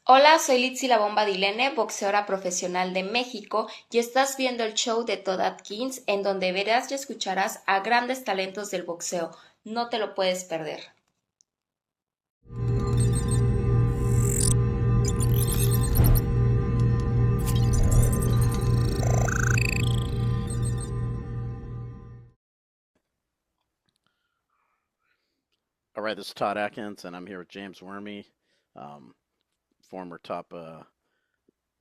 Hola, soy Litzy La Bomba Dilene, boxeadora profesional de México, y estás viendo el show de Todd Atkins, en donde verás y escucharás a grandes talentos del boxeo. No te lo puedes perder. All right, this is Todd Atkins, and I'm here with James Werme, um, former top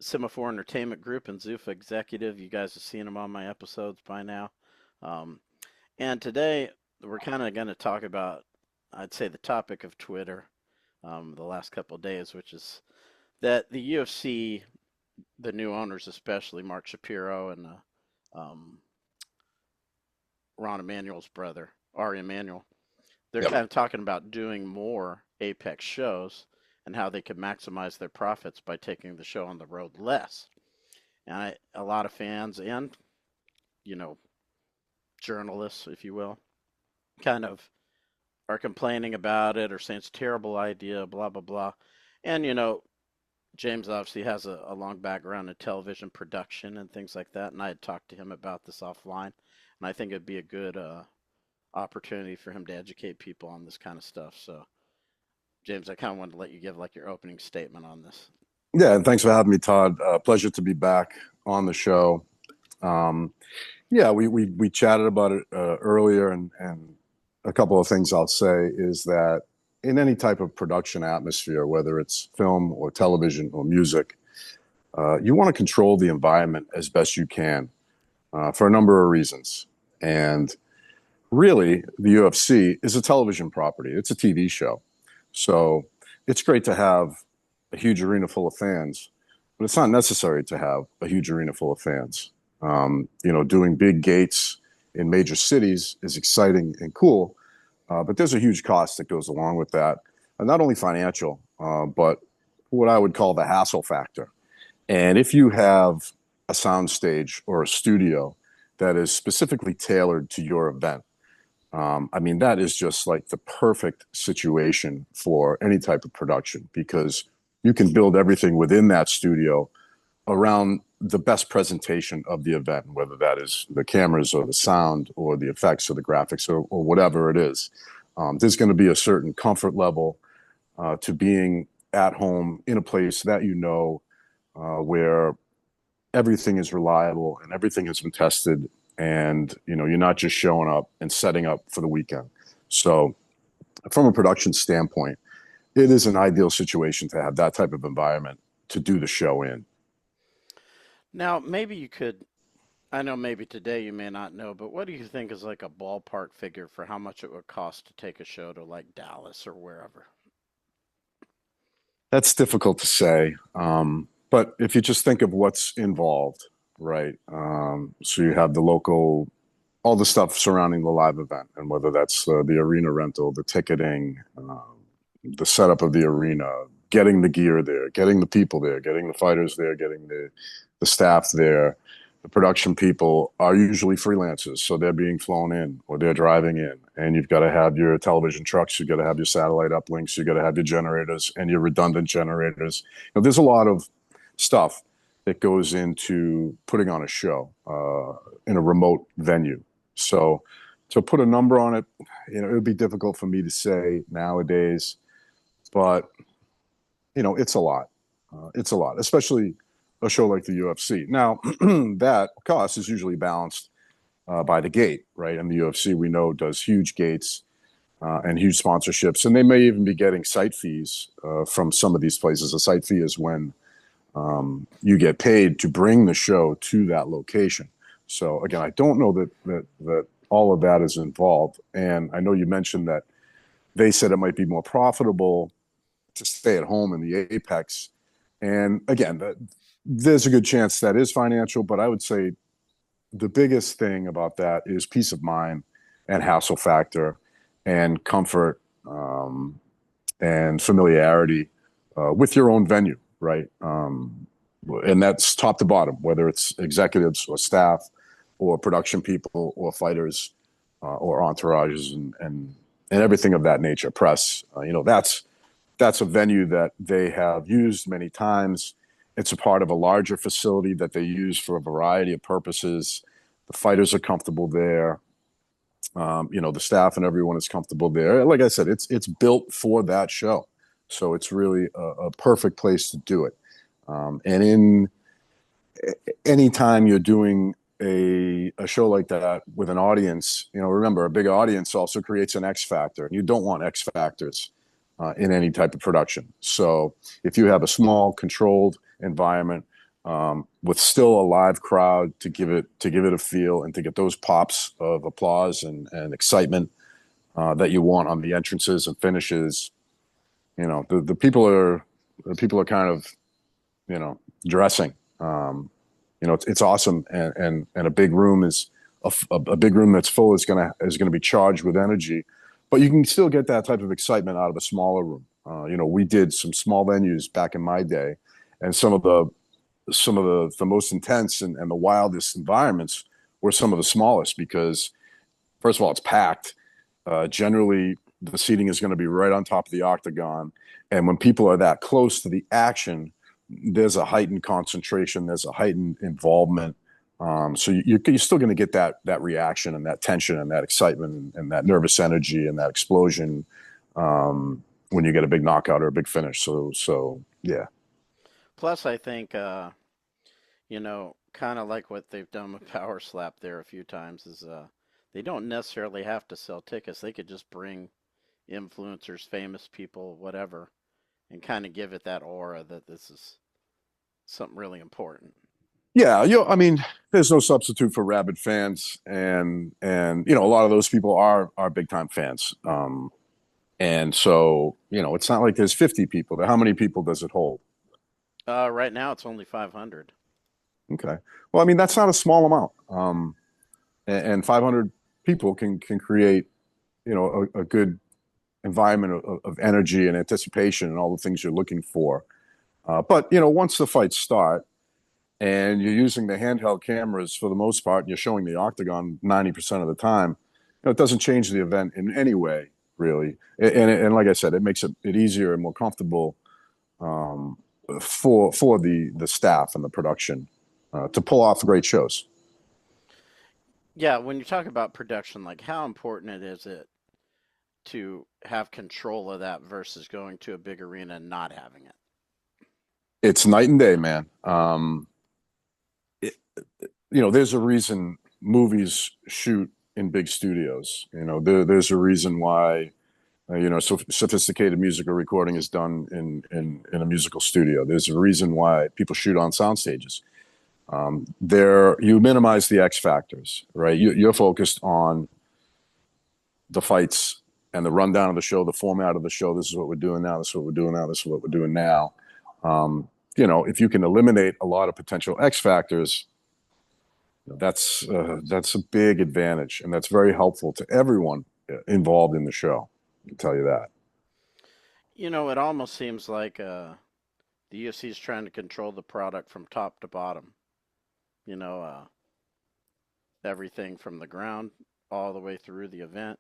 Semaphore Entertainment Group and Zuffa executive. You guys have seen him on my episodes by now. Um, and today we're kind of going to talk about, I'd say, the topic of Twitter the last couple of days, which is that the UFC, the new owners, especially Mark Shapiro and um, Ron Emanuel's brother, Ari Emanuel, they're Yep. kind of talking about doing more Apex shows and how they could maximize their profits by taking the show on the road less. And a lot of fans and, you know, journalists, if you will, kind of are complaining about it or saying it's a terrible idea, blah, blah, blah. And, James obviously has a long background in television production and things like that. And I had talked to him about this offline. And I think it'd be a good opportunity for him to educate people on this kind of stuff. So, James, I kind of wanted to let you give like your opening statement on this. Yeah, and thanks for having me, Todd. Pleasure to be back on the show. Um, yeah, we chatted about it earlier, and a couple of things I'll say is that in any type of production atmosphere, whether it's film or television or music, you want to control the environment as best you can for a number of reasons. And really, the UFC is a television property. It's a TV show. So it's great to have a huge arena full of fans, but it's not necessary to have a huge arena full of fans. Doing big gates in major cities is exciting and cool, but there's a huge cost that goes along with that, and not only financial, but what I would call the hassle factor. And if you have a soundstage or a studio that is specifically tailored to your event, that is just like the perfect situation for any type of production because you can build everything within that studio around the best presentation of the event, whether that is the cameras or the sound or the effects or the graphics or whatever it is. There's going to be a certain comfort level to being at home in a place that where everything is reliable and everything has been tested, and you're not just showing up and setting up for the weekend. So from a production standpoint, it is an ideal situation to have that type of environment to do the show in. Now, maybe you could, I know maybe today you may not know, but what do you think is like a ballpark figure for how much it would cost to take a show to like Dallas or wherever? That's difficult to say, but if you just think of what's involved, right? So you have the local, all the stuff surrounding the live event, and whether that's the arena rental, the ticketing, the setup of the arena, getting the gear there, getting the people there, getting the fighters there, getting the staff there. The production people are usually freelancers, so they're being flown in or they're driving in, and you've got to have your television trucks, you've got to have your satellite uplinks, you've got to have your generators and your redundant generators. There's a lot of stuff that goes into putting on a show in a remote venue. So to put a number on it, it would be difficult for me to say nowadays, but it's a lot. It's a lot, especially a show like the UFC. Now, that cost is usually balanced by the gate, right? And the UFC, we know, does huge gates and huge sponsorships, and they may even be getting site fees from some of these places. A site fee is when you get paid to bring the show to that location. So again, I don't know that all of that is involved, and I know you mentioned that they said it might be more profitable to stay at home in the apex. And again, there's a good chance that is financial, but I would say the biggest thing about that is peace of mind and hassle factor and comfort and familiarity with your own venue, right? And that's top to bottom, whether it's executives or staff or production people or fighters or entourages and everything of that nature, press. That's that's a venue that they have used many times. It's a part of a larger facility that they use for a variety of purposes. The fighters are comfortable there. The staff and everyone is comfortable there. Like I said, it's built for that show, so it's really a perfect place to do it. And in anytime you're doing a show like that with an audience, remember, a big audience also creates an X factor, and you don't want X factors in any type of production. So if you have a small, controlled environment with still a live crowd to give it a feel and to get those pops of applause and excitement that you want on the entrances and finishes, the people are kind of dressing. It's awesome, and a big room is a big room that's full is gonna be charged with energy, but you can still get that type of excitement out of a smaller room. We did some small venues back in my day, and some of the most intense and the wildest environments were some of the smallest, because first of all, it's packed. Generally, the seating is going to be right on top of the octagon, and when people are that close to the action, there's a heightened concentration, there's a heightened involvement. So you're still going to get that reaction and that tension and that excitement and that nervous energy and that explosion when you get a big knockout or a big finish. So yeah. Plus, I think kind of like what they've done with Power Slap there a few times is they don't necessarily have to sell tickets. They could just bring influencers, famous people, whatever, and kind of give it that aura that this is something really important. Yeah, I mean, there's no substitute for rabid fans, and a lot of those people are big time fans. And so it's not like there's 50 people there. How many people does it hold? Right now it's only 500. Okay, well, I mean, that's not a small amount. And 500 people can create a good environment of energy and anticipation and all the things you're looking for. But once the fights start and you're using the handheld cameras for the most part, and you're showing the octagon 90% of the time, it doesn't change the event in any way, really. And like I said, it makes it easier and more comfortable for the staff and the production to pull off great shows. Yeah, when you talk about production, like how important is it to have control of that versus going to a big arena and not having it? It's night and day, man. There's a reason movies shoot in big studios. There's a reason why so sophisticated musical recording is done in a musical studio. There's a reason why people shoot on sound stages. You minimize the X factors, right? You're focused on the fights and the rundown of the show, the format of the show. This is what we're doing now. This is what we're doing now. This is what we're doing now. If you can eliminate a lot of potential X factors, that's a big advantage, and that's very helpful to everyone involved in the show. I can tell you that. It almost seems like the UFC is trying to control the product from top to bottom. Everything from the ground all the way through the event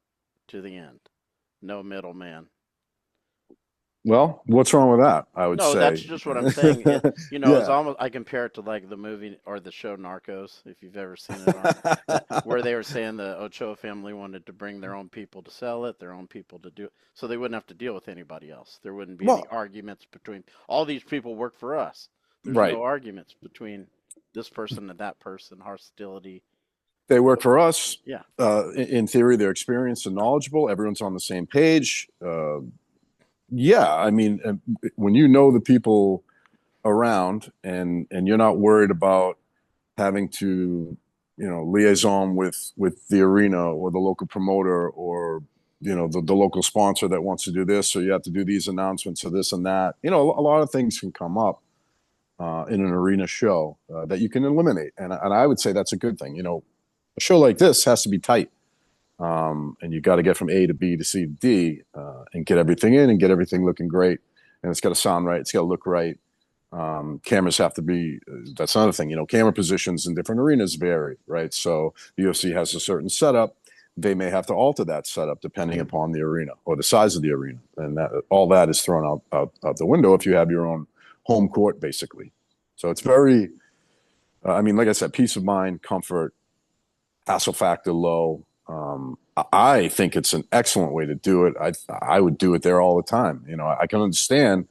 to the end. No middleman. Well, what's wrong with that? I would say. No, that's just what I'm saying. Yeah. It's almost, I compare it to like the movie or the show Narcos, if you've ever seen it, where they were saying the Ochoa family wanted to bring their own people to sell it, their own people to do it, so they wouldn't have to deal with anybody else. There wouldn't be any arguments between all these people work for us. There's no arguments between this person and that person, hostility. They work for us. Yeah. In theory, they're experienced and knowledgeable. Everyone's on the same page. Yeah, I mean, when the people around and you're not worried about having to, liaison with the arena or the local promoter or, the local sponsor that wants to do this, so you have to do these announcements or this and that. A lot of things can come up in an arena show that you can eliminate. And I would say that's a good thing. A show like this has to be tight. And you got to get from A to B to C to D and get everything in and get everything looking great. And it's got to sound right. It's got to look right. Cameras have to be, that's another thing, camera positions in different arenas vary, right? So the UFC has a certain setup they may have to alter that setup depending upon the arena or the size of the arena, and that all that is thrown out the window if you have your own home court, basically. So it's very, I mean, like I said, peace of mind, comfort, hassle factor low. I think it's an excellent way to do it. I would do it there all the time. You know, I can understand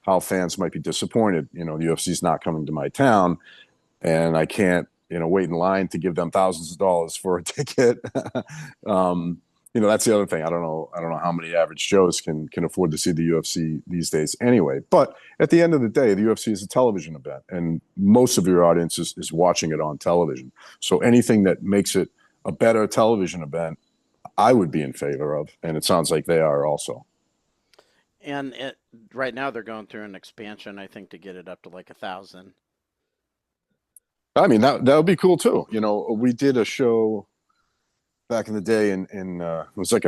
how fans might be disappointed. You know, the UFC's not coming to my town, and I can't, you know, wait in line to give them thousands of dollars for a ticket. You know, that's the other thing. I don't know how many average Joes can afford to see the UFC these days anyway. But at the end of the day, the UFC is a television event, and most of your audience is watching it on television. So anything that makes it a better television event, I would be in favor of, and it sounds like they are also. And right now they're going through an expansion, I think, to get it up to like 1,000. I mean, that would be cool too. You know, we did a show back in the day it was at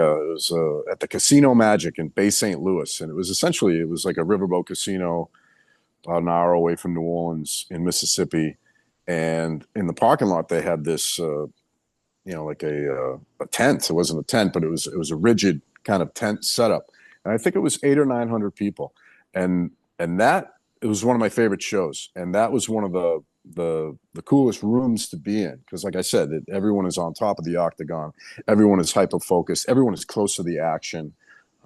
the Casino Magic in Bay St. Louis, and it was like a riverboat casino about an hour away from New Orleans in Mississippi. And in the parking lot, they had this, you know, like a tent. It wasn't a tent, but it was a rigid kind of tent setup. And I think it was 800 or 900 people, and that it was one of my favorite shows. And that was one of the coolest rooms to be in, because like I said, everyone is on top of the octagon, everyone is hyper focused, everyone is close to the action,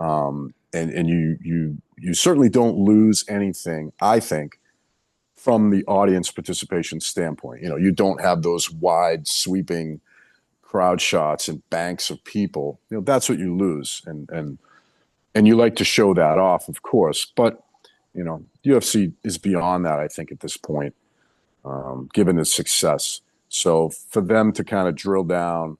and you certainly don't lose anything, I think, from the audience participation standpoint. You know, you don't have those wide sweeping crowd shots and banks of people. You know, that's what you lose, and you like to show that off, of course, but you know, UFC is beyond that, I think, at this point. Given its success. So for them to kind of drill down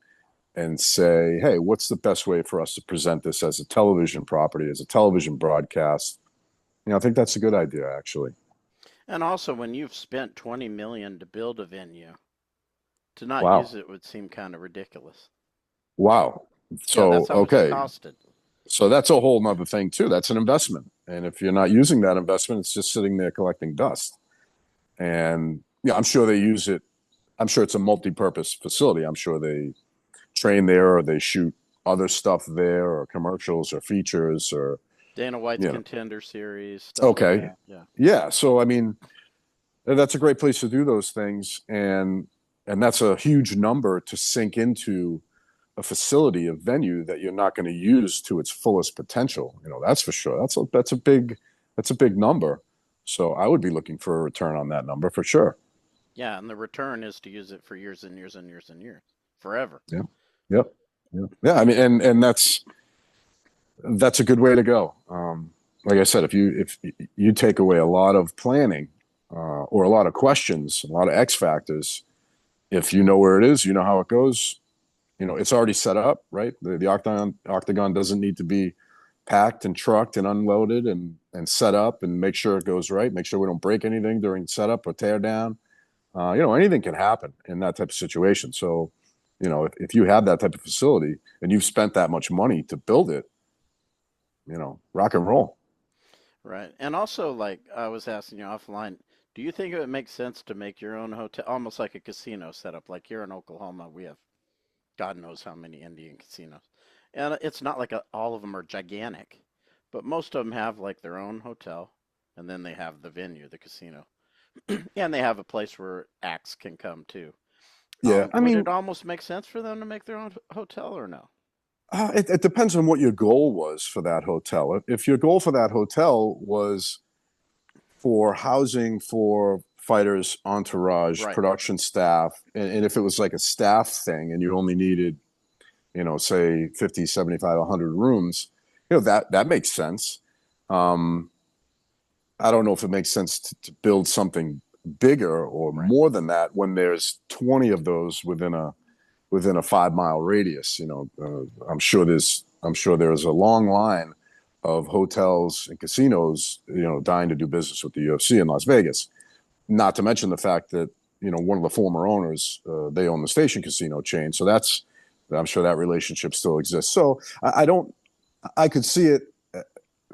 and say, hey, what's the best way for us to present this as a television property, as a television broadcast? You know, I think that's a good idea, actually. And also, when you've spent $20 million to build a venue, to not Wow. use it would seem kind of ridiculous. Wow. So, yeah, that's how much it okay. costed. So that's a whole nother thing too. That's an investment. And if you're not using that investment, it's just sitting there collecting dust. And yeah, I'm sure they use it. I'm sure it's a multi-purpose facility. I'm sure they train there, or they shoot other stuff there, or commercials or features, or Dana White's you know. Contender Series. Stuff Okay. Like that. Yeah. Yeah. So I mean, that's a great place to do those things, and that's a huge number to sink into a facility, a venue that you're not going to use to its fullest potential. You know, that's for sure. That's a big number. So I would be looking for a return on that number for sure. Yeah, and the return is to use it for years and years and years and years, forever. Yeah. Yep. Yeah. I mean, and that's a good way to go. Like I said, if you take away a lot of planning, or a lot of questions, a lot of X factors, if you know where it is, you know how it goes, you know, it's already set up, right? The octagon doesn't need to be packed and trucked and unloaded and set up, and make sure it goes right. Make sure we don't break anything during setup or tear down. You know, anything can happen in that type of situation. So, you know, if you have that type of facility and you've spent that much money to build it, you know, rock and roll. Right. And also, like I was asking you offline, do you think it would make sense to make your own hotel, almost like a casino setup? Like here in Oklahoma, we have God knows how many Indian casinos. And it's not like all of them are gigantic, but most of them have like their own hotel, and then they have the venue, the casino. And they have a place where acts can come too. Yeah, I Would mean, it almost make sense for them to make their own hotel or no? it depends on what your goal was for that hotel. If your goal for that hotel was for housing for fighters, entourage, Right. production staff, and if it was like a staff thing and you only needed, you know, say 50, 75, 100 rooms, you know, that makes sense. I don't know if it makes sense to build something bigger or Right. more than that when there's 20 of those within a 5-mile radius. You know, I'm sure there's a long line of hotels and casinos, you know, dying to do business with the UFC in Las Vegas. Not to mention the fact that, you know, one of the former owners, they own the Station Casino chain. So I'm sure that relationship still exists. So I could see it,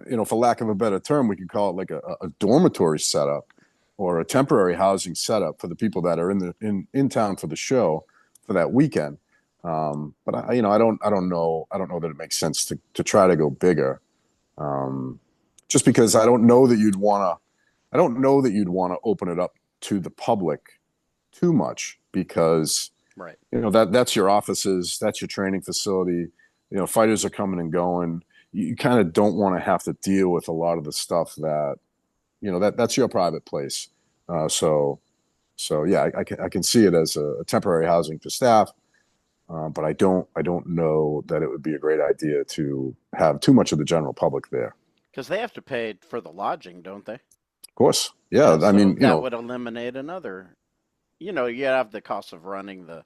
you know, for lack of a better term, we could call it like a dormitory setup or a temporary housing setup for the people that are in town for the show for that weekend. But I don't know that it makes sense to try to go bigger. Just because I don't know that you'd want to open it up to the public too much because Right. that's your offices, that's your training facility. Fighters are coming and going. You kind of don't want to have to deal with a lot of the stuff that that's your private place. So yeah, I can see it as a temporary housing for staff, but I don't know that it would be a great idea to have too much of the general public there. Because they have to pay for the lodging, don't they? Of course, Yeah, yeah. I so mean, that would eliminate another. You have the cost of running the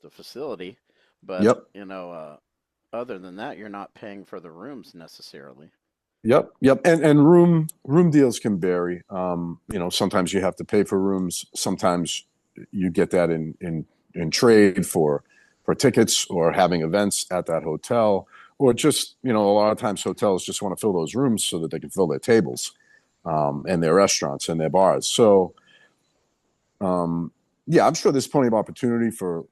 facility, but yep, other than that, you're not paying for the rooms necessarily. yep. And room deals can vary. Sometimes you have to pay for rooms. Sometimes you get that in trade for tickets or having events at that hotel, or just a lot of times hotels just want to fill those rooms so that they can fill their tables, and their restaurants and their bars. So yeah, I'm sure there's plenty of opportunity for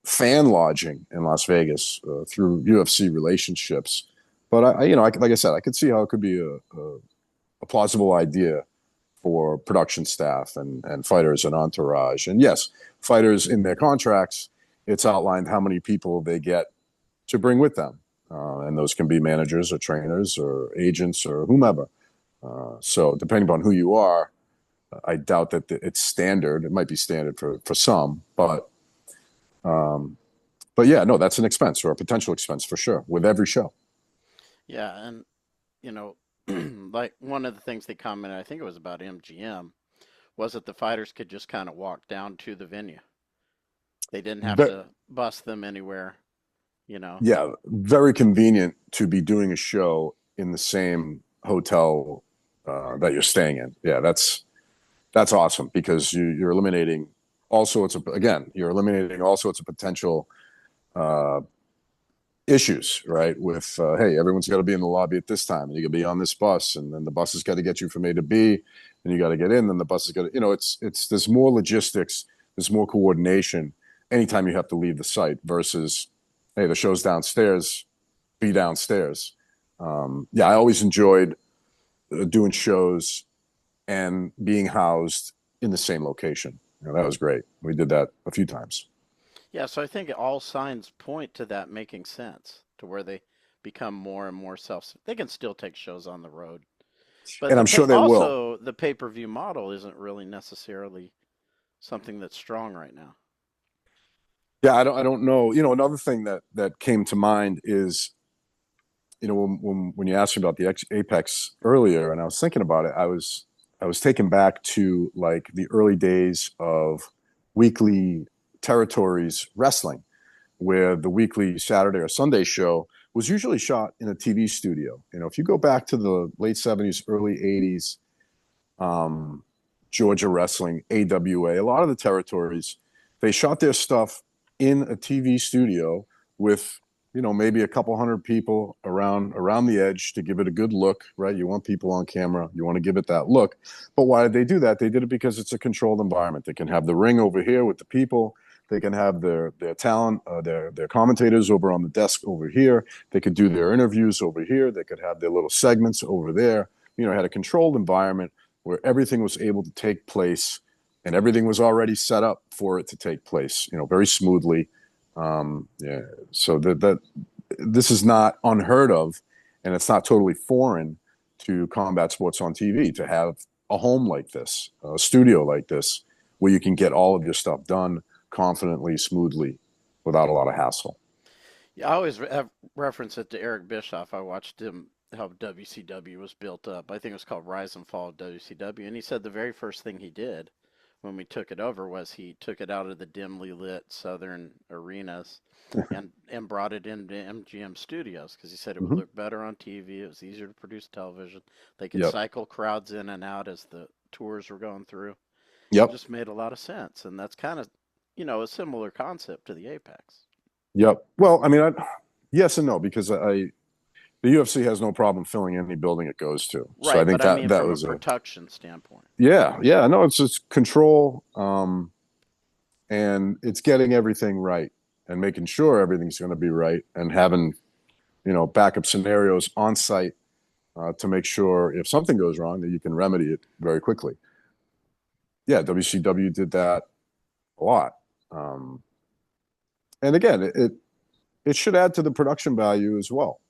fan lodging in Las Vegas through UFC relationships. But like I said, I could see how it could be a plausible idea for production staff and fighters and entourage. And yes, fighters in their contracts, it's outlined how many people they get to bring with them, and those can be managers or trainers or agents or whomever. So depending on who you are, I doubt that it's standard. It might be standard for some, um, but yeah, no, that's an expense or a potential expense for sure with every show. Yeah, and you know, like one of the things they commented, I think it was about MGM, was that the fighters could just kind of walk down to the venue. They didn't have But to bus them anywhere, you know. yeah, very convenient to be doing a show in the same hotel that you're staying in. Yeah, that's awesome because you're eliminating you're eliminating all sorts of potential uh, issues, right? With hey, everyone's got to be in the lobby at this time, and you got to be on this bus, and then the bus has got to get you from A to B, and you got to get in. Then the bus is got to, it's there's more logistics, there's more coordination anytime you have to leave the site versus hey, the show's downstairs, be downstairs. Yeah, I always enjoyed doing shows and being housed in the same location. That was great. We did that a few times, Yeah, so I think all signs point to that making sense, to where they become more and more self. They can still take shows on the road, but and I'm sure they will. the pay-per-view model isn't really necessarily something that's strong right now. Yeah, I don't know. Another thing that came to mind is when you asked me about the Apex earlier, and I was thinking about it, I was taken back to like the early days of weekly territories wrestling, where the weekly Saturday or Sunday show was usually shot in a TV studio. If you go back to the late '70s, early '80s, um, Georgia wrestling, AWA, a lot of the territories, they shot their stuff in a TV studio with maybe a couple hundred people around the edge to give it a good look, right? You want people on camera, you want to give it that look. But why did they do that? They did it because it's a controlled environment. They can have the ring over here with the people. They can have their talent, their commentators over on the desk over here. They could do their interviews over here. They could have their little segments over there. Had a controlled environment where everything was able to take place and everything was already set up for it to take place, very smoothly. Yeah, so that this is not unheard of, and it's not totally foreign to combat sports on TV to have a home like this, a studio like this, where you can get all of your stuff done confidently, smoothly, without a lot of hassle. Yeah, I always reference it to Eric Bischoff. I watched him how WCW was built up. I think it was called Rise and Fall of WCW, and he said the very first thing he did when we took it over was he took it out of the dimly lit southern arenas and brought it into MGM Studios because he said it would Mm-hmm. look better on TV. It was easier to produce television. They could Yep. cycle crowds in and out as the tours were going through. It Yep. just made a lot of sense, and that's kind of a similar concept to the Apex. Yep. Well, I mean, yes and no, because the UFC has no problem filling any building it goes to. So I Right, think but I that mean that from a was a production standpoint. yeah. No, it's just control, and it's getting everything right. and making sure everything's going to be right, and having, backup scenarios on site to make sure if something goes wrong that you can remedy it very quickly. Yeah, WCW did that a lot. And again, it should add to the production value as well.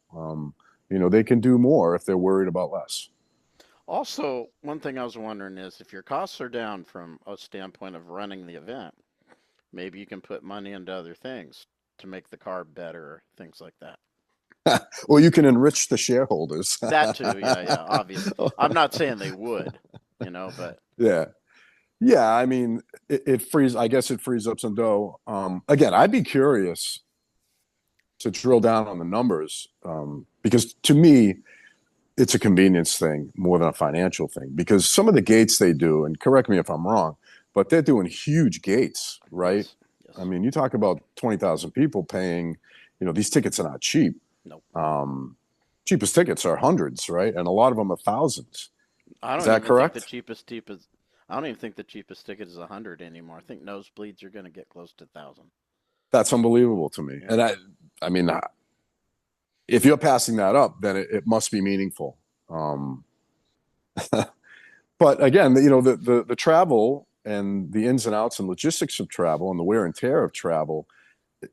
They can do more if they're worried about less. Also, one thing I was wondering is if your costs are down from a standpoint of running the event, maybe you can put money into other things to make the card better, things like that. Well, you can enrich the shareholders. That too, yeah, obviously. I'm not saying they would, but Yeah. Yeah, I mean, it frees. I guess it frees up some dough. Again, I'd be curious to drill down on the numbers because to me, it's a convenience thing more than a financial thing. Because some of the gates they do, and correct me if I'm wrong, but they're doing huge gates, right? yes. I mean, you talk about 20,000 people paying. These tickets are not cheap. Nope. Cheapest tickets are hundreds, right? And a lot of them are thousands. I Is don't that even correct? think the cheapest I don't even think the cheapest ticket is 100 anymore. I think nosebleeds are going to get close to 1,000. That's unbelievable to me. And I mean, if you're passing that up, then it must be meaningful. But again, the travel and the ins and outs and logistics of travel and the wear and tear of travel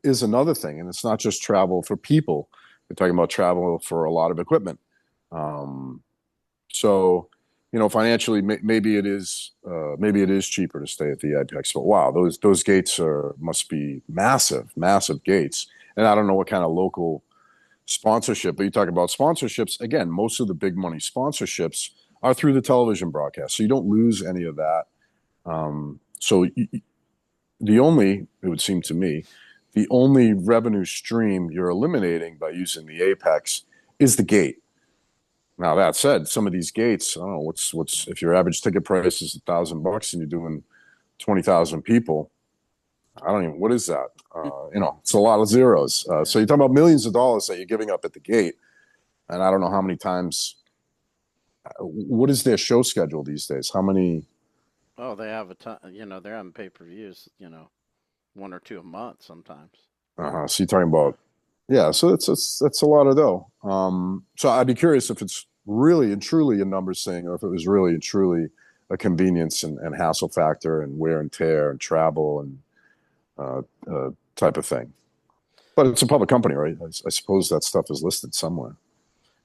is another thing. And it's not just travel for people. We're talking about travel for a lot of equipment. So, financially, maybe it is cheaper to stay at the Apex. But wow, those gates must be massive, massive gates. And I don't know what kind of local sponsorship, but you talk about sponsorships again. Most of the big money sponsorships are through the television broadcast, so you don't lose any of that. So it would seem to me, the only revenue stream you're eliminating by using the Apex is the gate. Now that said, some of these gates, I don't know what's if your average ticket price is $1,000 and you're doing 20,000 people. I don't even, what is that? It's a lot of zeros. So you're talking about millions of dollars that you're giving up at the gate. And I don't know how many times, what is their show schedule these days? How many? Oh, they have a ton, they're having pay-per-views, one or two a month sometimes. So you're talking about, yeah, so that's a lot of dough. So I'd be curious if it's really and truly a numbers thing, or if it was really and truly a convenience and hassle factor and wear and tear and travel and type of thing. But it's a public company, right? I suppose that stuff is listed somewhere.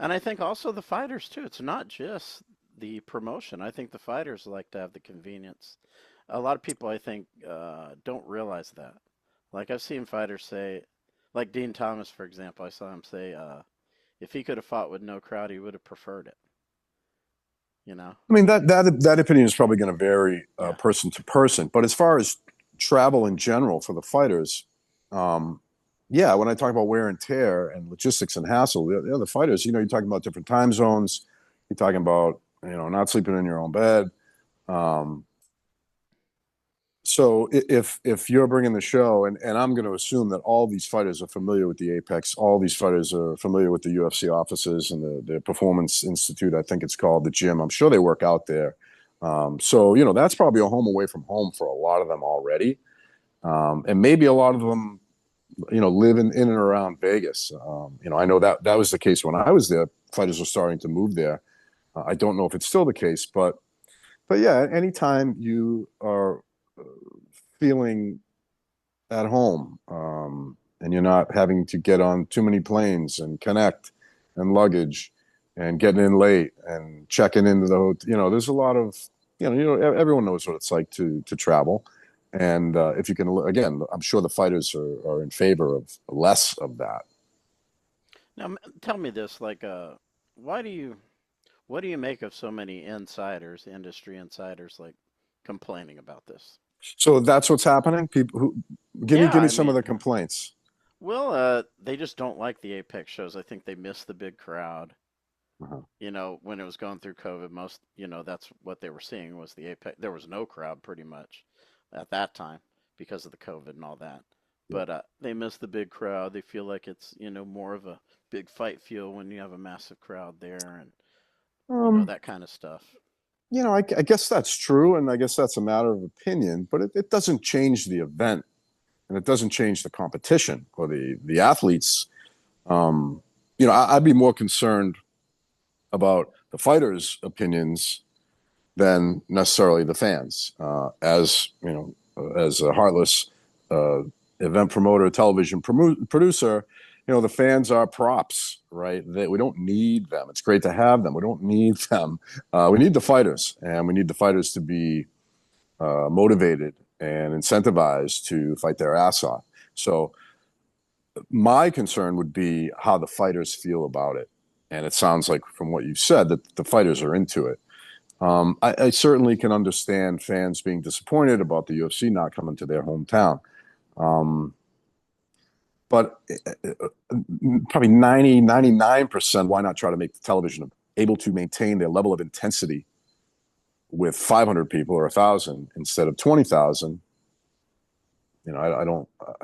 And I think also the fighters too. It's not just the promotion. I think the fighters like to have the convenience. A lot of people, I think, don't realize that. Like I've seen fighters say, like Dean Thomas, for example, I saw him say, if he could have fought with no crowd, he would have preferred it. I mean, that opinion is probably going to vary Yeah. person to person. But as far as travel in general for the fighters, yeah, when I talk about wear and tear and logistics and hassle, the fighters, you're talking about different time zones. You're talking about, not sleeping in your own bed. So if you're bringing the show, and I'm going to assume that all these fighters are familiar with the Apex, all these fighters are familiar with the UFC offices and the Performance Institute, I think it's called, the gym. I'm sure they work out there. So, that's probably a home away from home for a lot of them already. And maybe a lot of them, live in and around Vegas. I know that was the case when I was there. Fighters were starting to move there. I don't know if it's still the case, but yeah, anytime you are feeling at home, and you're not having to get on too many planes and connect and luggage and getting in late and checking into the hotel, there's a lot of, everyone knows what it's like to travel. And if you can, again, I'm sure the fighters are in favor of less of that. Now, tell me this, like, what do you make of so many insiders, industry insiders, like complaining about this? So that's what's happening. People who give Yeah, me I some of mean, the complaints. well, they just don't like the Apex shows. I think they miss the big crowd. Uh-huh. When it was going through COVID, that's what they were seeing was the Apex. There was no crowd pretty much at that time because of the COVID and all that. But they miss the big crowd. They feel like it's, more of a big fight feel when you have a massive crowd there and, Um, that kind of stuff. I guess that's true, and I guess that's a matter of opinion, but it doesn't change the event and it doesn't change the competition or the athletes. I'd be more concerned about the fighters' opinions than necessarily the fans. As a heartless event promoter, television producer, the fans are props, right? We don't need them. It's great to have them. We don't need them. We need the fighters, and we need the fighters to be motivated and incentivized to fight their ass off. So my concern would be how the fighters feel about it. And it sounds like from what you've said that the fighters are into it. I certainly can understand fans being disappointed about the UFC not coming to their hometown. But probably 99%, why not try to make the television able to maintain their level of intensity with 500 people or 1,000 instead of 20,000? I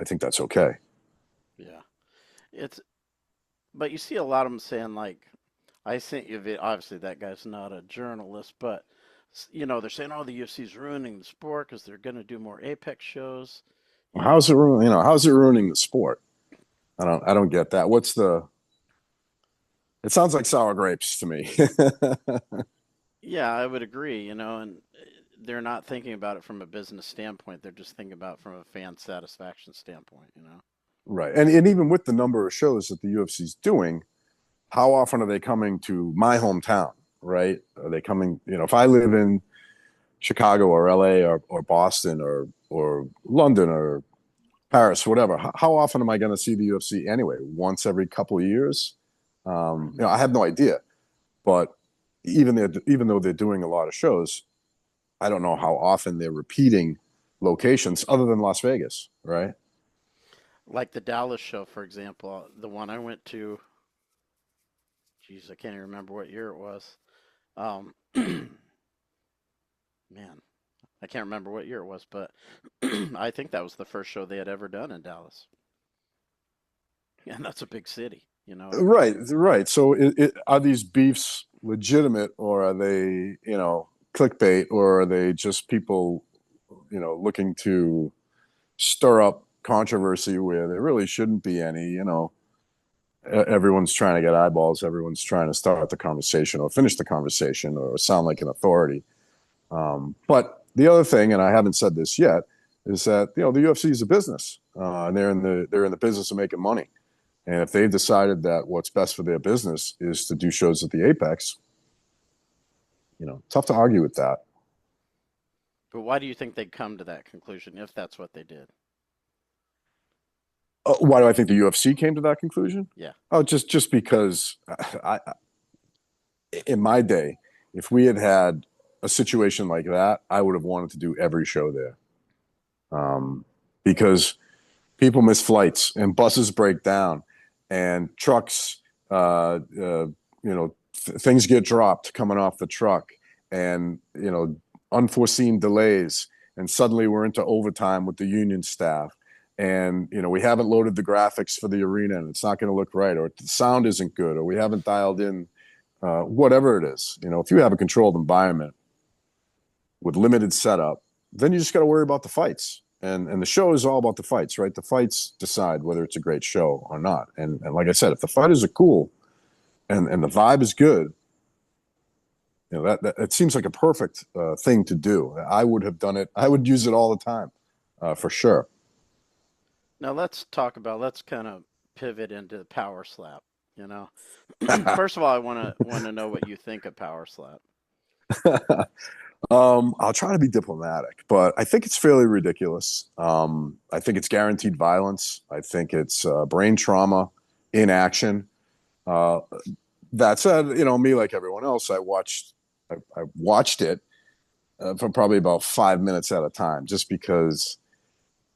think that's okay. Yeah. But you see a lot of them saying, like, I sent you, obviously that guy's not a journalist, but, they're saying, oh, the UFC's ruining the sport because they're going to do more Apex shows. How's it ruining the sport? I don't get that. It sounds like sour grapes to me. Yeah, I would agree, and they're not thinking about it from a business standpoint. They're just thinking about it from a fan satisfaction standpoint, Right. And even with the number of shows that the UFC's doing, how often are they coming to my hometown, right? Are they coming, if I live in Chicago or LA or Boston or London or Paris, whatever, how often am I going to see the UFC anyway? Once every couple of years? I have no idea. But even though they're doing a lot of shows, I don't know how often they're repeating locations other than Las Vegas, right? Like the Dallas show, for example, the one I went to, geez, I can't even remember what year it was. Man, I can't remember what year it was, but I think that was the first show they had ever done in Dallas. And that's a big city, Right. So are these beefs legitimate, or are they, clickbait, or are they just people, looking to stir up controversy where there really shouldn't be any? Everyone's trying to get eyeballs. Everyone's trying to start the conversation or finish the conversation or sound like an authority. But the other thing, and I haven't said this yet, is that the UFC is a business, and they're in the business of making money. And if they've decided that what's best for their business is to do shows at the Apex, tough to argue with that. But why do you think they'd come to that conclusion if that's what they did? Why do I think the UFC came to that conclusion? Yeah. Oh, just because in my day, if we had had a situation like that, I would have wanted to do every show there. Because people miss flights and buses break down and trucks, things get dropped coming off the truck, and, unforeseen delays. And suddenly we're into overtime with the union staff. And, we haven't loaded the graphics for the arena and it's not going to look right, or the sound isn't good, or we haven't dialed in, whatever it is. If you have a controlled environment with limited setup, then you just got to worry about the fights. And the show is all about the fights, right? The fights decide whether it's a great show or not. And like I said, if the fighters are cool and the vibe is good, that it seems like a perfect thing to do. I would have done it. I would use it all the time, for sure. Now let's kind of pivot into the power slap. First of all, I want to know what you think of power slap. I'll try to be diplomatic, but I think it's fairly ridiculous. I think it's guaranteed violence. I think it's brain trauma in action. That said, me, like everyone else, I watched it for probably about 5 minutes at a time, just because,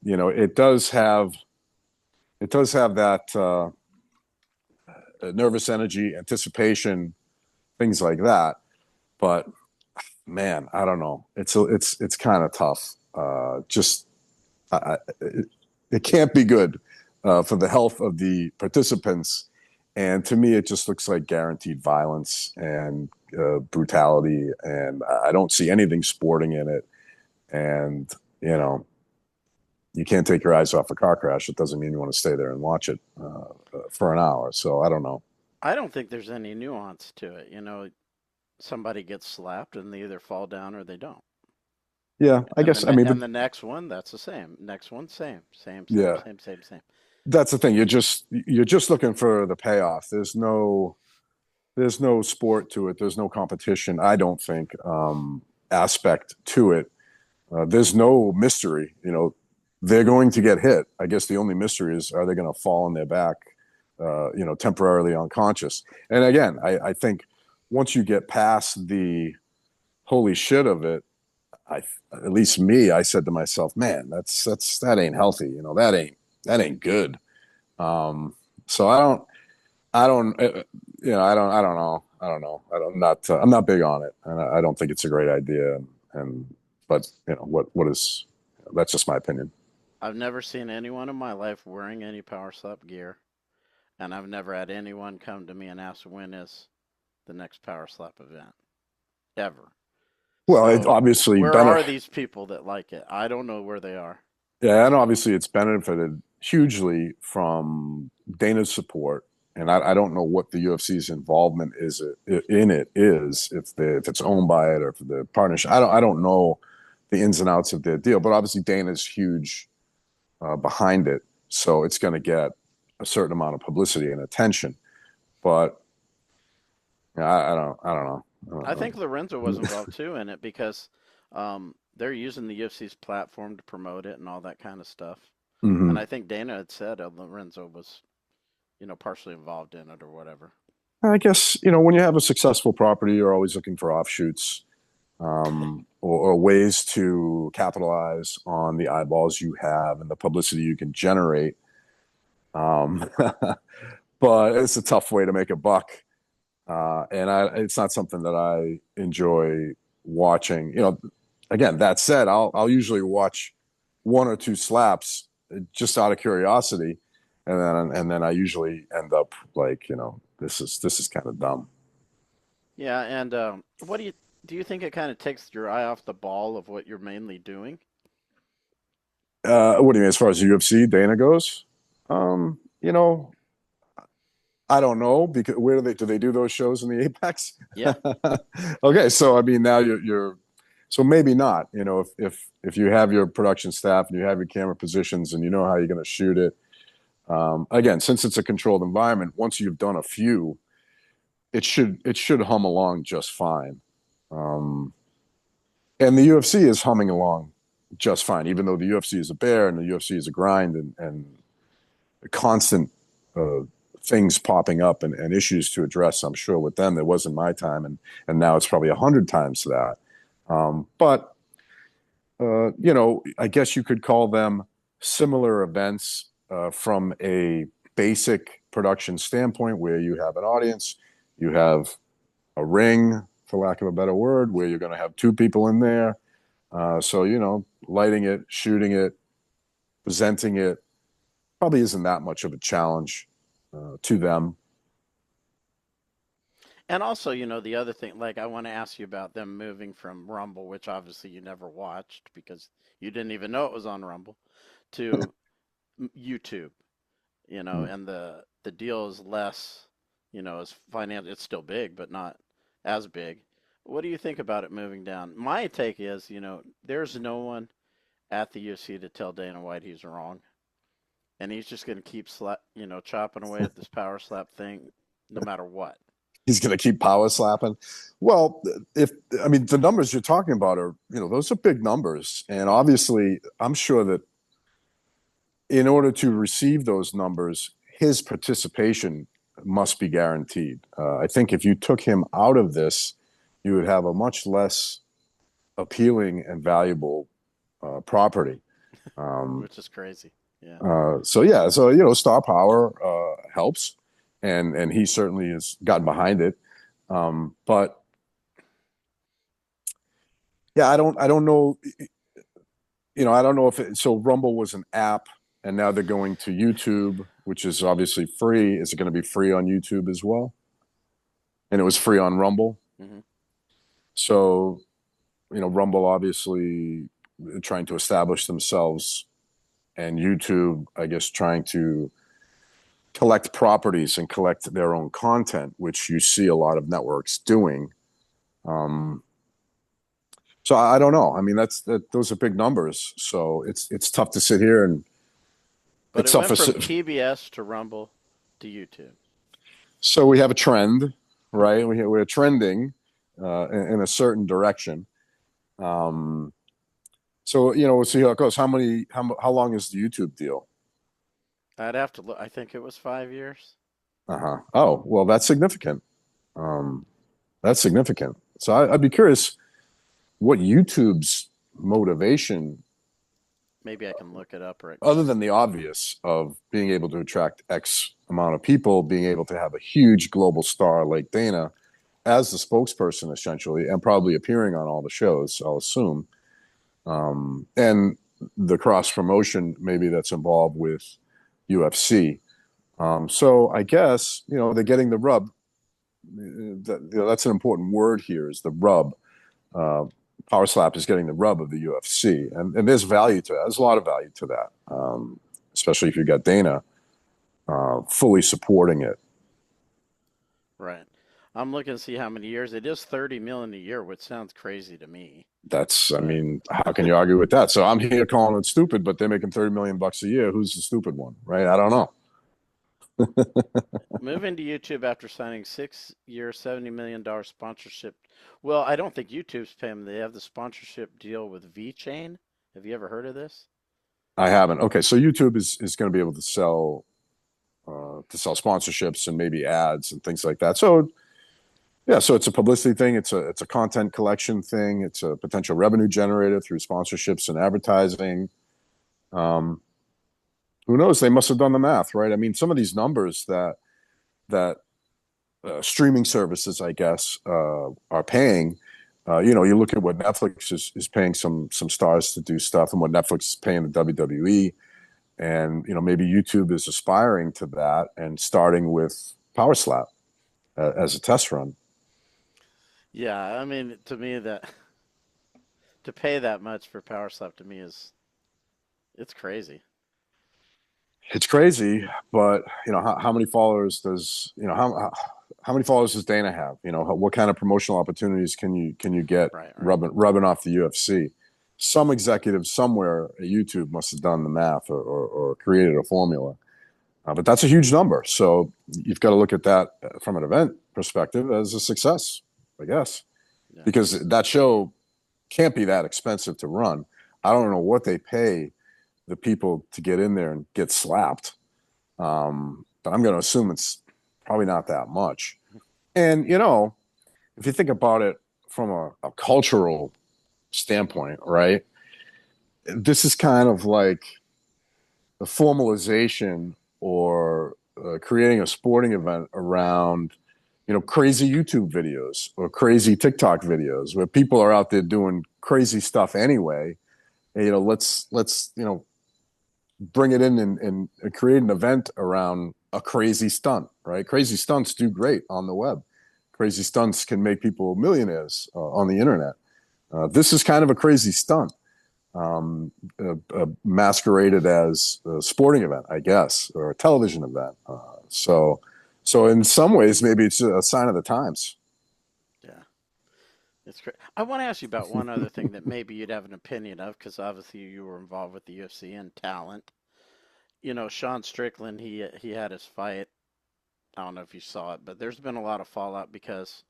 it does have that nervous energy, anticipation, things like that. But man, I don't know. It's kind of tough. It can't be good for the health of the participants. And to me, it just looks like guaranteed violence and brutality. And I don't see anything sporting in it. And, you can't take your eyes off a car crash. It doesn't mean you want to stay there and watch it for an hour. So I don't know. I don't think there's any nuance to it. Somebody gets slapped and they either fall down or they don't. Yeah, I And guess. I mean, and the next one, that's the same. Next one, same, same, same, yeah, same, same, same. that's the thing. You're just looking for the payoff. There's no sport to it. There's no competition. I don't think aspect to it. There's no mystery. They're going to get hit. I guess the only mystery is, are they going to fall on their back, temporarily unconscious? And again, I think once you get past the holy shit of it, at least me, I said to myself, man, that ain't healthy. That ain't good. So I don't know. I'm not big on it, and I don't think it's a great idea. But that's just my opinion. I've never seen anyone in my life wearing any Power Slap gear, and I've never had anyone come to me and ask when is the next Power Slap event, ever. Well, it So, obviously where are these people that like it? I don't know where they are. yeah, and obviously it's benefited hugely from Dana's support, and I don't know what the UFC's involvement in it is, if it's owned by it or if the partnership. I don't know the ins and outs of their deal, but obviously Dana's huge behind it, so it's going to get a certain amount of publicity and attention. But yeah, I don't know. I think Lorenzo was involved too in it because they're using the UFC's platform to promote it and all that kind of stuff. Mm-hmm. And I think Dana had said Lorenzo was, partially involved in it or whatever. I guess, when you have a successful property, you're always looking for offshoots, or ways to capitalize on the eyeballs you have and the publicity you can generate. But it's a tough way to make a buck. And it's not something that I enjoy watching. Again, that said, I'll usually watch one or two slaps just out of curiosity, and then I usually end up like, this is kind of dumb. Yeah, and what do you think it kind of takes your eye off the ball of what you're mainly doing? What do you mean as far as the UFC Dana goes? Um, you know, I don't know, because where do they do those shows in the Apex? Yeah. Okay, so I mean now you're so maybe not. If you have your production staff and you have your camera positions and you know how you're going to shoot it. Again, since it's a controlled environment, once you've done a few, it should hum along just fine. Um, and the UFC is humming along just fine, even though the UFC is a bear and the UFC is a grind, and constant uh, things popping up, and issues to address. I'm sure with them, there was in my time, and now it's probably 100 times that. But I guess you could call them similar events from a basic production standpoint, where you have an audience, you have a ring, for lack of a better word, where you're going to have two people in there. So, lighting it, shooting it, presenting it probably isn't that much of a challenge to them. And also, the other thing, like I want to ask you about them moving from Rumble, which obviously you never watched because you didn't even know it was on Rumble, to YouTube, and the deal is less, as financial, it's still big, but not as big. What do you think about it moving down? My take is, there's no one at the UFC to tell Dana White he's wrong, and he's just going to keep chopping away at this power slap thing, no matter what. He's going to keep power slapping. Well, the numbers you're talking about are, those are big numbers. And obviously, I'm sure that in order to receive those numbers, his participation must be guaranteed. I think if you took him out of this, you would have a much less appealing and valuable property. Which is crazy. Yeah. So star power helps, and he certainly has gotten behind it. But yeah, I don't know. I don't know if so Rumble was an app, and now they're going to YouTube, which is obviously free. Is it going to be free on YouTube as well? And it was free on Rumble. Mm-hmm. So, Rumble obviously trying to establish themselves and YouTube, I guess, trying to collect properties and collect their own content, which you see a lot of networks doing. Um, so I don't know. I mean, those are big numbers. So it's tough to sit here and But it's it self. went from PBS to Rumble to YouTube. So we have a trend, right? We're trending in a certain direction. Um, so we'll see how it goes. How long is the YouTube deal? I'd have to look. I think it was 5 years. Uh-huh. Oh, well, that's significant. Um, that's significant. So I'd be curious what YouTube's motivation, Maybe I can look it up right other quick. than the obvious of being able to attract X amount of people, being able to have a huge global star like Dana as the spokesperson, essentially, and probably appearing on all the shows, I'll assume. And the cross promotion maybe that's involved with UFC. So I guess they're getting the rub. That's an important word here is the rub. Uh, PowerSlap is getting the rub of the UFC, and there's value to that. There's a lot of value to that, especially if you got Dana fully supporting it. Right. I'm looking to see how many years. It is 30 million a year, which sounds crazy to me. I But mean, how can you argue with that? So I'm here calling it stupid, but they're making $30 million a year. Who's the stupid one, right? I don't know. moving to YouTube after signing 6 year, $70 million sponsorship. Well, I don't think YouTube's paying them. They have the sponsorship deal with VChain. Have you ever heard of this? I haven't. Okay, so YouTube is going to be able to sell sponsorships and maybe ads and things like that. So yeah, so it's a publicity thing. It's a content collection thing. It's a potential revenue generator through sponsorships and advertising. Um, who knows? They must have done the math, right? I mean, some of these numbers that streaming services, I guess, are paying. You look at what Netflix is paying some stars to do stuff, and what Netflix is paying the WWE, and maybe YouTube is aspiring to that and starting with PowerSlap as a test run. Yeah, I mean, to me that to pay that much for PowerSlap to me is it's crazy. It's crazy, but how many followers does how many followers does Dana have? What kind of promotional opportunities can you get Right, right. rubbing off the UFC? Some executive somewhere at YouTube must have done the math or created a formula, but that's a huge number. So you've got to look at that from an event perspective as a success, I guess, Yeah. because that show can't be that expensive to run. I don't know what they pay the people to get in there and get slapped. But I'm going to assume it's probably not that much. And, if you think about it from a cultural standpoint, right? This is kind of like the formalization or creating a sporting event around, crazy YouTube videos or crazy TikTok videos where people are out there doing crazy stuff anyway. And, let's bring it in and create an event around a crazy stunt, right? Crazy stunts do great on the web. Crazy stunts can make people millionaires on the internet. This is kind of a crazy stunt, masqueraded as a sporting event, I guess, or a television event. So in some ways, maybe it's a sign of the times. Yeah. It's great. I want to ask you about one other thing that maybe you'd have an opinion of, because obviously you were involved with the UFC and talent. Sean Strickland, he had his fight. I don't know if you saw it, but there's been a lot of fallout because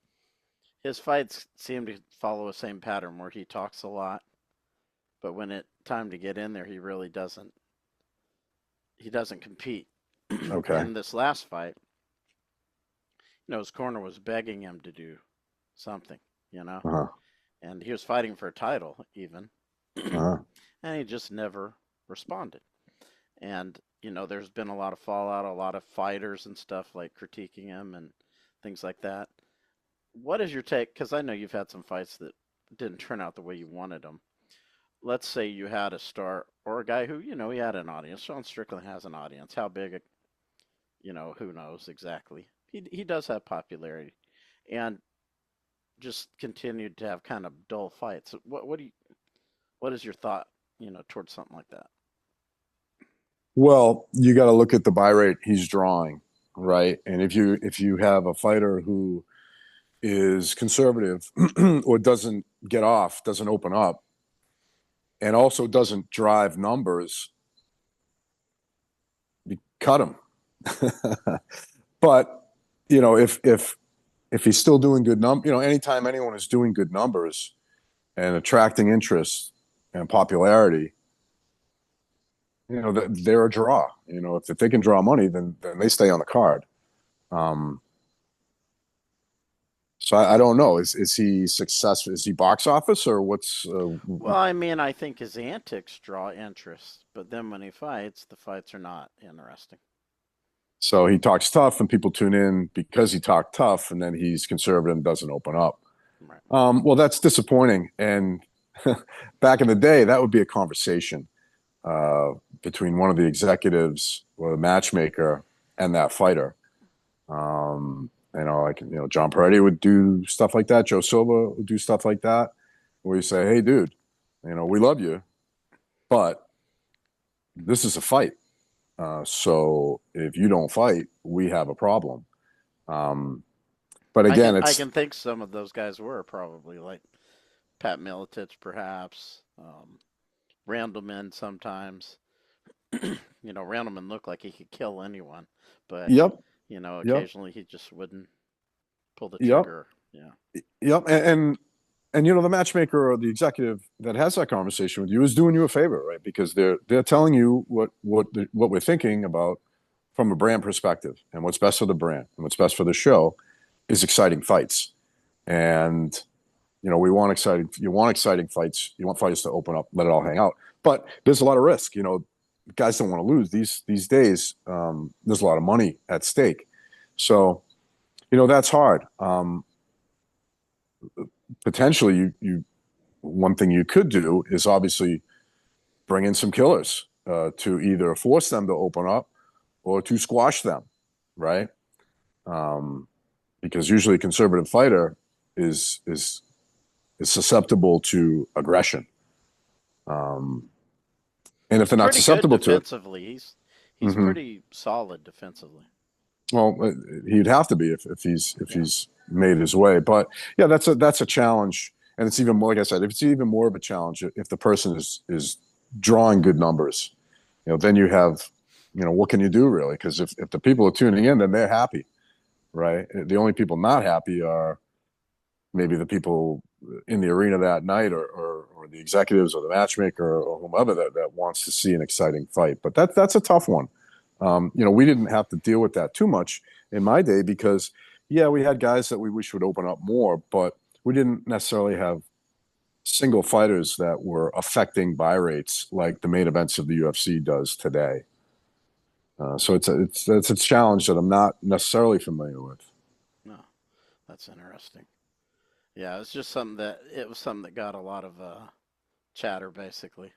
his fights seem to follow the same pattern where he talks a lot, but when it time to get in there, he doesn't compete. Okay. In this last fight, his corner was begging him to do something, you know, Uh-huh. and he was fighting for a title even, Uh-huh. and he just never responded. And there's been a lot of fallout, a lot of fighters and stuff like critiquing him and things like that. What is your take? Because I know you've had some fights that didn't turn out the way you wanted them. Let's say you had a star or a guy who he had an audience. Sean Strickland has an audience. How big? Who knows exactly. He does have popularity, and just continued to have kind of dull fights. What is your thought? Towards something like that? Well, you got to look at the buy rate he's drawing, right? And if you have a fighter who is conservative or doesn't get off, doesn't open up, and also doesn't drive numbers, you cut him. But if he's still doing good anytime anyone is doing good numbers and attracting interest and popularity, they're a draw. If they can draw money, then they stay on the card. Um, so I don't know. Is he successful? Is he box office or what's? Well, I mean, I think his antics draw interest, but then when he fights, the fights are not interesting. So he talks tough, and people tune in because he talked tough, and then he's conservative and doesn't open up. Right. Well, that's disappointing. And back in the day, that would be a conversation between one of the executives or the matchmaker and that fighter. John Peretti would do stuff like that. Joe Silva would do stuff like that, where you say, "Hey, dude, we love you, but this is a fight. So if you don't fight, we have a problem." But again, I it's can think some of those guys were probably like Pat Miletich, perhaps. Randleman sometimes. Randleman looked like he could kill anyone, but yep, yep, occasionally he just wouldn't pull the yep, trigger. Yeah. yep, and the matchmaker or the executive that has that conversation with you is doing you a favor, right? Because they're telling you what we're thinking about from a brand perspective, and what's best for the brand and what's best for the show is exciting fights. And we want exciting. You want exciting fights. You want fighters to open up, let it all hang out. But there's a lot of risk. Guys don't want to lose these days. There's a lot of money at stake, so that's hard. Potentially, you one thing you could do is obviously bring in some killers to either force them to open up or to squash them, right? Because usually a conservative fighter is susceptible to aggression. And if He's they're not pretty good susceptible to it, defensively. He's mm-hmm. pretty solid defensively. Well, he'd have to be if Yeah. he's made his way. But yeah, that's a challenge, and it's even more, like I said, if it's even more of a challenge if the person is drawing good numbers. Then you have, what can you do really? Because if the people are tuning in, then they're happy, right? The only people not happy are maybe the people in the arena that night, or the executives or the matchmaker or whomever that wants to see an exciting fight. But that's a tough one. We didn't have to deal with that too much in my day because, yeah, we had guys that we wish would open up more, but we didn't necessarily have single fighters that were affecting buy rates like the main events of the UFC does today. So it's a challenge that I'm not necessarily familiar with. No, that's interesting. Yeah, it was something that got a lot of chatter basically.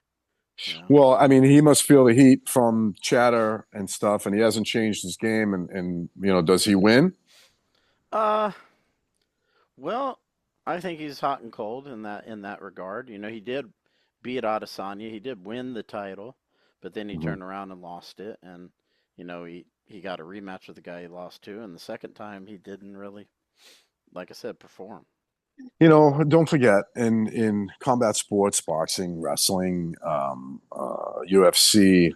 Yeah. Well, I mean, he must feel the heat from chatter and stuff, and he hasn't changed his game. And does he win? Uh, well, I think he's hot and cold in that regard. He did beat Adesanya. He did win the title, but then he Mm-hmm. turned around and lost it, and he got a rematch with the guy he lost to, and the second time he didn't really, like I said, perform. Don't forget in combat sports, boxing, wrestling, UFC,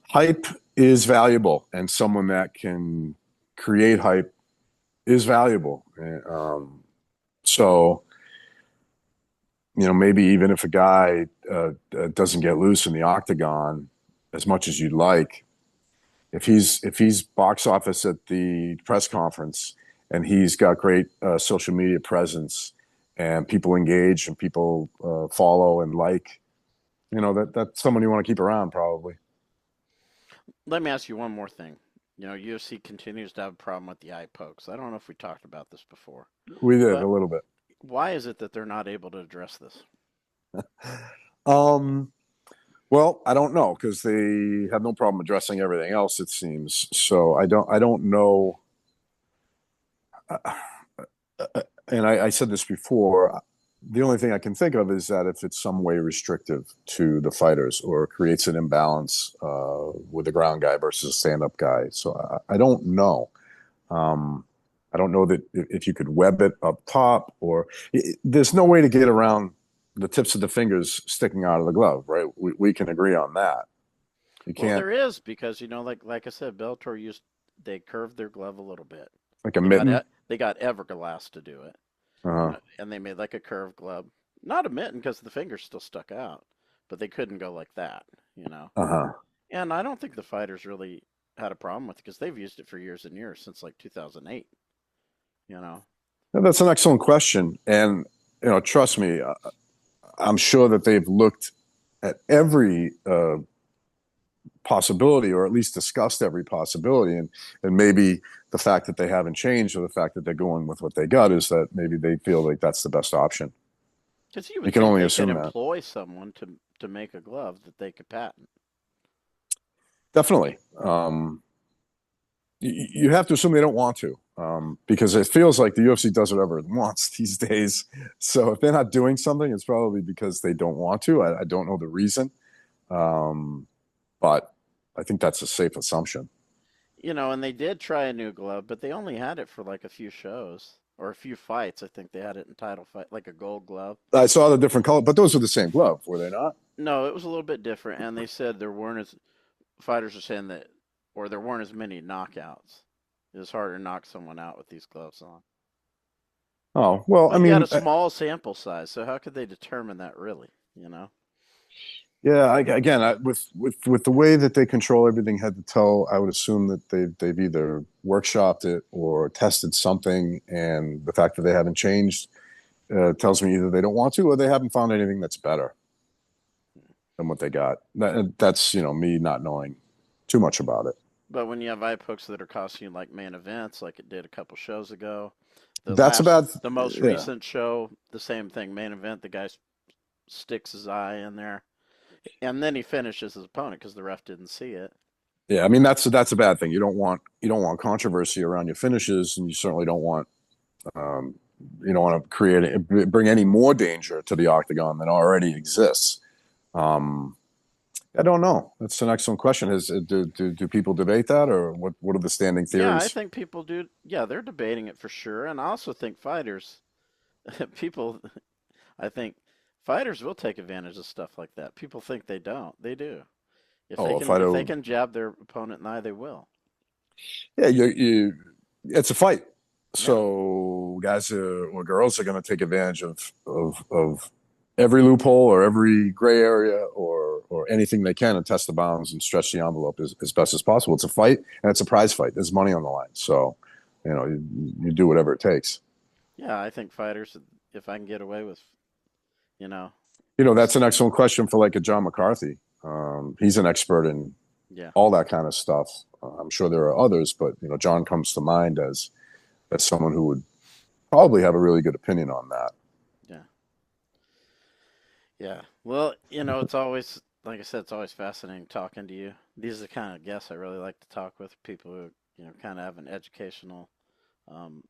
hype is valuable, and someone that can create hype is valuable. So, maybe even if a guy doesn't get loose in the octagon as much as you'd like, if he's box office at the press conference and he's got great social media presence and people engage and people follow and like, that's someone you want to keep around probably. Let me ask you one more thing. UFC continues to have a problem with the eye pokes. I don't know if we talked about this before, We did a but little bit. why is it that they're not able to address this? Um, well, I don't know because they have no problem addressing everything else, it seems. So I don't know. Uh, and I said this before. the only thing I can think of is that if it's some way restrictive to the fighters or creates an imbalance with a ground guy versus a stand-up guy. So I don't know. Um, I don't know that if you could web it up top, or there's no way to get around the tips of the fingers sticking out of the glove, right? We can agree on that. You Well, can't, there is because like I said, Bellator they curved their glove a little bit. like a mitten. They got Everglass to do it, Uh-huh. and they made like a curved glove, not a mitten because the fingers still stuck out, but they couldn't go like that, you know. Uh-huh. And I don't think the fighters really had a problem with it because they've used it for years and years since like 2008, you know. That's an excellent question. And, trust me, I'm sure that they've looked at every possibility, or at least discussed every possibility. And maybe the fact that they haven't changed, or the fact that they're going with what they got, is that maybe they feel like that's the best option. Because you You would can think only they could assume that. employ someone to make a glove that they could patent. Definitely. You have to assume they don't want to, because it feels like the UFC does whatever it wants these days. So if they're not doing something, it's probably because they don't want to. I don't know the reason, but I think that's a safe assumption. You know, and they did try a new glove, but they only had it for like a few shows or a few fights. I think they had it in title fight, like a gold glove. I saw the different color, but those were the same glove, were they not? No, it was a little bit different, and they said there weren't as fighters are saying that, or there weren't as many knockouts. It was harder to knock someone out with these gloves on. Oh, well, I But you had mean, a small sample size, so how could they determine that really? You know? yeah. Again, with the way that they control everything head to toe, I would assume that they've either workshopped it or tested something, and the fact that they haven't changed tells me either they don't want to, or they haven't found anything that's better than what they got. That's me not knowing too much about it. But when you have eye hooks that are costing you like main events, like it did a couple shows ago, That's about the most yeah. recent show, the same thing, main event, the guy sticks his eye in there, and then he finishes his opponent because the ref didn't see it. Yeah, I mean that's a bad thing. You don't want controversy around your finishes, and you certainly um, don't want to bring any more danger to the octagon than already exists. Um, I don't know. That's an excellent question. Do people debate that, or what are the standing Yeah, I theories? think people do. Yeah, they're debating it for sure, and I also think fighters, people, I think fighters will take advantage of stuff like that. People think they don't. They do. Oh, if If they can jab their opponent in the eye, they will. yeah, it's a fight. Yeah. So guys or girls are going to take advantage of every loophole or every gray area or anything they can, and test the bounds and stretch the envelope as best as possible. It's a fight, and it's a prize fight. There's money on the line. So, you do whatever it takes. Yeah, I think fighters, if I can get away with, you know, That's an excellent question for like a John McCarthy. He's an expert in yeah, all that kind of stuff. I'm sure there are others, but John comes to mind as someone who would probably have a really good opinion on that. yeah, yeah. Well, it's always, like I said, it's always fascinating talking to you. These are the kind of guests I really like to talk with, people who, kind of have an educational um,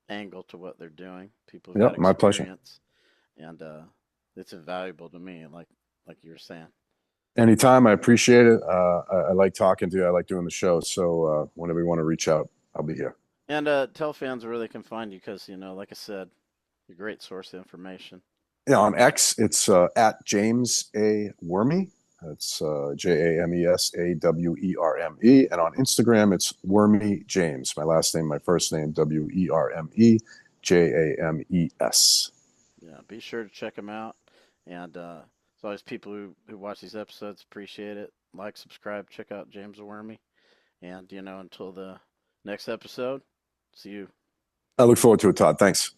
angle to what they're doing, people who've had Yep, my pleasure. experience, and it's invaluable to me, like you were saying. Anytime, I appreciate it. I like talking to you. I like doing the show. So whenever you want to reach out, I'll be here. And tell fans where they can find you because, like I said, you're a great source of information. Yeah, on X, it's at James A. Werme. It's JamesAWerme. And on Instagram, it's Werme James. My last name, my first name, WermeJames. Yeah, be sure to check them out. And as always, people who watch these episodes appreciate it. Like, subscribe, check out James Werme. And, until the next episode, see you. I look forward to it, Todd. Thanks.